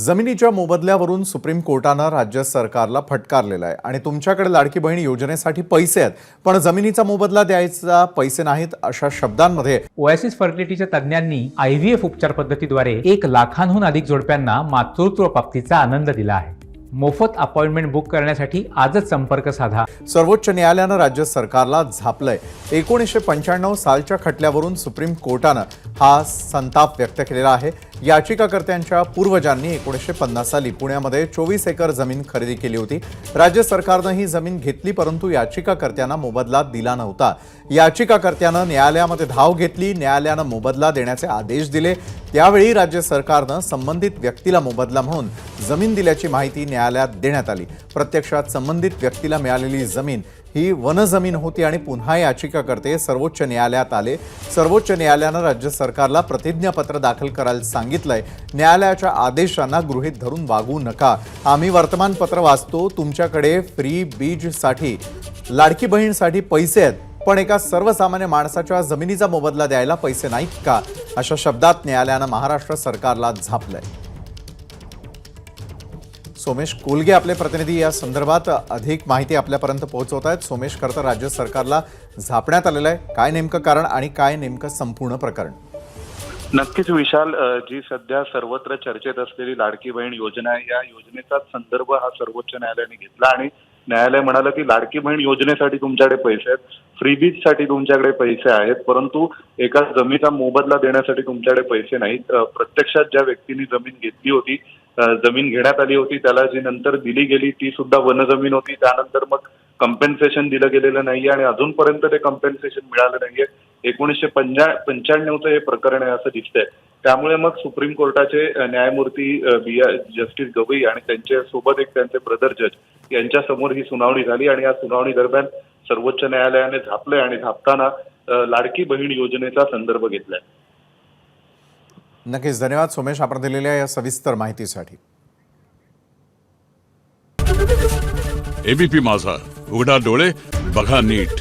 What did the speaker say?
जमिनीच्या मोबदल्यावरून सुप्रीम कोर्टानं राज्य सरकारला फटकारलेलं आहे आणि तुमच्याकडे लाडकी बहीण योजनेसाठी पैसे आहेत पण जमिनीचा मोबदला द्यायचा पैसे नाहीत अशा शब्दांमध्ये ओएसिस फर्टिलिटीच्या तज्ज्ञांनी आयव्हीएफ उपचार पद्धतीद्वारे 1 लाखांहून अधिक जोडप्यांना मातृत्व प्राप्तीचा आनंद दिला आहे। मोफत अपॉइंटमेंट बुक करण्यासाठी आजच संपर्क साधा। सर्वोच्च न्यायालयानं राज्य सरकारला झापलंय। 1995 सालच्या खटल्यावरून सुप्रीम कोर्टानं हा संताप व्यक्त केलेला आहे। याचिकाकर्त्यांच्या पूर्वजांनी 1950 साली पुण्यामध्ये 24 एकर जमीन खरेदी केली होती। राज्य सरकारनं ही जमीन घेतली परंतु याचिकाकर्त्यांना मोबदला दिला नव्हता। याचिकाकर्त्यानं न्यायालयामध्ये धाव घेतली, न्यायालयानं मोबदला देण्याचे आदेश दिले। त्यावेळी राज्य सरकारनं संबंधित व्यक्तीला मोबदला म्हणून जमीन दिल्याची माहिती न्यायालयात देण्यात आली। प्रत्यक्षात संबंधित व्यक्तीला मिळालेली जमीन ही वनजमीन होती आणि पुन्हा याचिकाकर्ते सर्वोच्च न्यायालयात आले। सर्वोच्च न्यायालयानं राज्य सरकारला प्रतिज्ञापत्र दाखल करायला सांगितलंय। न्यायालयाच्या आदेशांना गृहीत धरून वागू नका। आम्ही वर्तमानपत्र वाचतो, तुमच्याकडे फ्री बीजसाठी लाडकी बहीणसाठी पैसे आहेत पण एका सर्वसामान्य माणसाच्या जमिनीचा मोबदला द्यायला पैसे नाहीत का, अशा शब्दात न्यायालयानं महाराष्ट्र सरकारला झापलंय। सोमेश कोलगे आपले प्रतिनिधी या संदर्भात अधिक माहिती आपल्यापर्यंत पोहोचवत आहेत। सोमेश, खरं तर राज्य सरकारला झापण्यात आलेलं आहे, काय नेमकं कारण आणि काय नेमकं संपूर्ण प्रकरण? नक्कीच विशाल, जी सध्या सर्वत्र चर्चेत असलेली लाडकी बहीण योजना आहे, या योजनेचा संदर्भ हा सर्वोच्च न्यायालयाने घेतला आणि न्यायालय म्हणालं की लाडकी बहीण योजनेसाठी तुमच्याकडे पैसे आहेत, फ्रीबीजसाठी तुमच्याकडे पैसे आहेत, परंतु एका जमिनीचा मोबदला देण्यासाठी तुमच्याकडे पैसे नाहीत। प्रत्यक्षात ज्या व्यक्तीने जमीन घेतली होती, जमीन घेण्यात आली होती, त्याला जी नंतर दिली गेली ती सुद्धा वनजमीन होती। त्यानंतर मग कम्पेन्सेशन दिलं गेलेलं नाहीये आणि अजूनपर्यंत ते कम्पेन्सेशन मिळालं नाहीये। 1995चं हे प्रकरण आहे असं दिसतंय। त्यामुळे मग सुप्रीम कोर्टाचे न्यायमूर्ती जस्टिस गवई आणि त्यांच्या सोबत एक त्यांचे ब्रदर जज यांच्या समोर ही सुनावणी झाली आणि या सुनावणी दरम्यान सर्वोच्च न्यायालयाने झापलंय आणि झापताना लाडकी बहीण योजनेचा संदर्भ घेतलाय। नक्कीच धन्यवाद सोमेश, आपण दिलेल्या या सविस्तर माहितीसाठी। एबीपी माझा, उघडा डोळे बघा नीट।